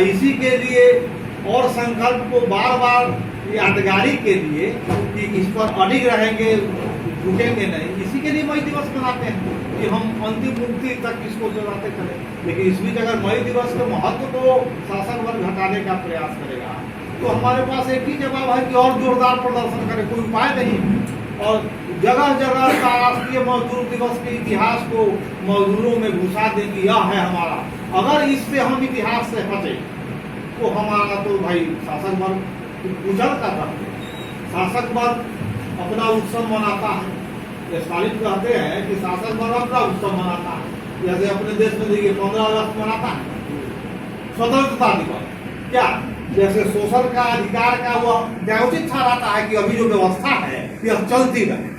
इसी के लिए और संकल्प को बार बार यादगारी के लिए कि इस पर अडिग रहेंगे, झुकेंगे नहीं, इसी के लिए मई दिवस मनाते हैं कि हम अंतिम मुक्ति तक इसको चलाते चले। लेकिन इस बीच अगर मई दिवस के महत्व को शासन वर्ग घटाने का प्रयास करेगा तो हमारे पास एक ही जवाब है कि और जोरदार प्रदर्शन करें, कोई उपाय नहीं। और जगह जगह राष्ट्रीय मजदूर दिवस के इतिहास को मजदूरों में घुसा दें कि यह है हमारा। अगर इससे हम इतिहास से हटे तो हमारा तो भाई शासक वर्ग गुजर का था। शासक वर्ग अपना उत्सव मनाता है, स्टालिन कहते हैं कि शासक वर्ग अपना उत्सव मनाता है। जैसे अपने देश में देखिए 15 अगस्त मनाता है, स्वतंत्रता दिवस। क्या जैसे शोषण का अधिकार का वह न्यायोचित ठहराता है कि अभी जो व्यवस्था है यह चलती रहे।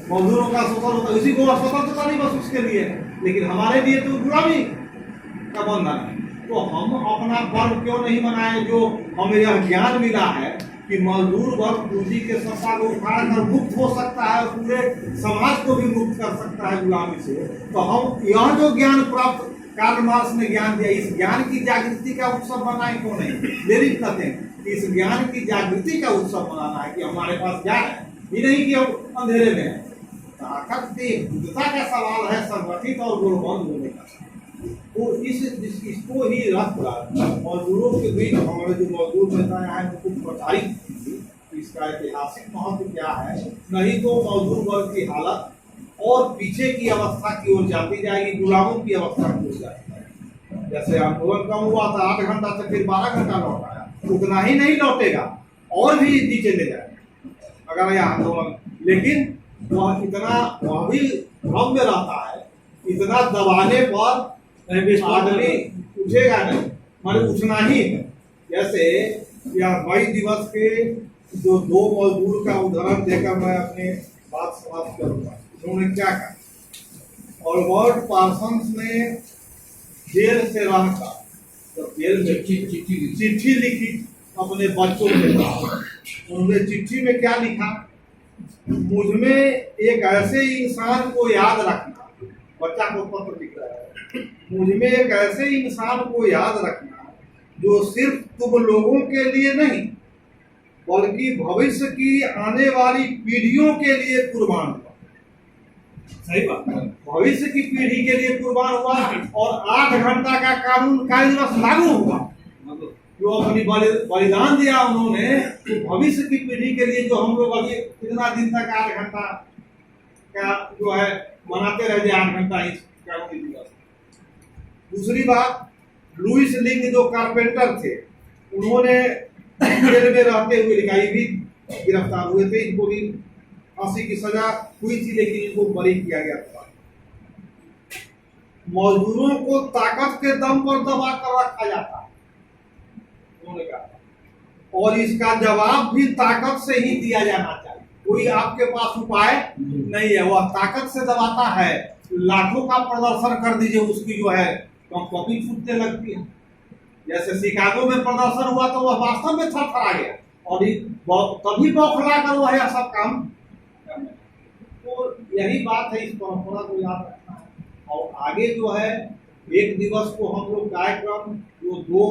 मजदूरों का शोषण होता है, इसी को स्वतंत्रता दिवस उसके लिए है, लेकिन हमारे लिए तो गुलामी का बंधन है। तो हम अपना पर्व क्यों नहीं मनाएं जो हमें यह ज्ञान मिला है कि मजदूर वर्ग पूंजी के सत्ता को उखाड़ कर मुक्त हो सकता है और पूरे समाज को भी मुक्त कर सकता है गुलामी से। तो हम यह जो ज्ञान प्राप्त कार्ल मार्क्स ने ज्ञान दिया, इस ज्ञान की जागृति का उत्सव मनाएं क्यों नहीं। मेरी कहते हैं कि इस ज्ञान की जागृति का उत्सव मनाना है कि हमारे पास ज्ञान है, ये नहीं कि हम अंधेरे में है। ताकत की बुद्धता का सवाल है, संगठित और गुणवंत होने का। तो इसको ही रख मजदूरों के बीच हमारे जो मजदूर नेता है उनको प्रचारित इसका ऐतिहासिक महत्व क्या है। नहीं तो मजदूर वर्ग की हालत और पीछे की अवस्था की ओर जाती जाएगी, गुलामों की अवस्था की ओर जाती जाएगी। जैसे आंदोलन कम हुआ था 8 घंटा से फिर 12 घंटा लौट आया, उतना ही नहीं लौटेगा और भी नीचे ले जाएगा अगर यह आंदोलन। लेकिन वह भी भ्रम में रहता है, इतना दबाने पर आदमी उठेगा नहीं, माने उठना ही है। जैसे या मई दिवस के जो 2 मजदूर का उदाहरण देकर मैं अपनी बात समाप्त करूंगा। उन्होंने क्या कहा, ऑलबर्ट पार्सन्स ने जेल से रहकर जब जेल में चिट्ठी लिखी अपने बच्चों के साथ। उन्होंने चिट्ठी में क्या लिखा, मुझ में एक ऐसे इंसान को याद रखना, बच्चा को पत्र लिख रहा है, मुझ में एक ऐसे इंसान को याद रखना जो सिर्फ तुम लोगों के लिए नहीं बल्कि भविष्य की आने वाली पीढ़ियों के लिए कुर्बान हुआ। सही बात, भविष्य की पीढ़ी के लिए कुर्बान हुआ और 8 घंटा का कानून कार्य दिवस लागू हुआ। जो अपनी बलिदान दिया उन्होंने, तो भविष्य की पीढ़ी के लिए जो हम लोग अभी कितना दिन तक 8 घंटा का जो है मनाते रह जाए 8 घंटा इस कानूनी दिवस। दूसरी बात, लुइस लिंग जो कारपेंटर थे, उन्होंने जेल में रहते हुए लिखा, ये भी गिरफ्तार हुए थे, इनको भी फांसी की सजा हुई थी लेकिन इनको बरी किया गया था। मजदूरों को ताकत के दम पर दबा कर रखा जाता है, उन्होंने कहा, और इसका जवाब भी ताकत से ही दिया जाना चाहिए। कोई आपके पास उपाय नहीं है, वह ताकत से दबाता है। लाखों का प्रदर्शन कर दीजिए, उसकी जो है कॉपी छूटने लगती है। जैसे शिकागो में प्रदर्शन हुआ तो वह वास्तव में थरथरा गया और तभी बौखला कर वह यह सब काम। तो यही बात है, इस परंपरा को याद रखना है। और आगे जो है 1 दिवस को हम लोग कार्यक्रम जो 2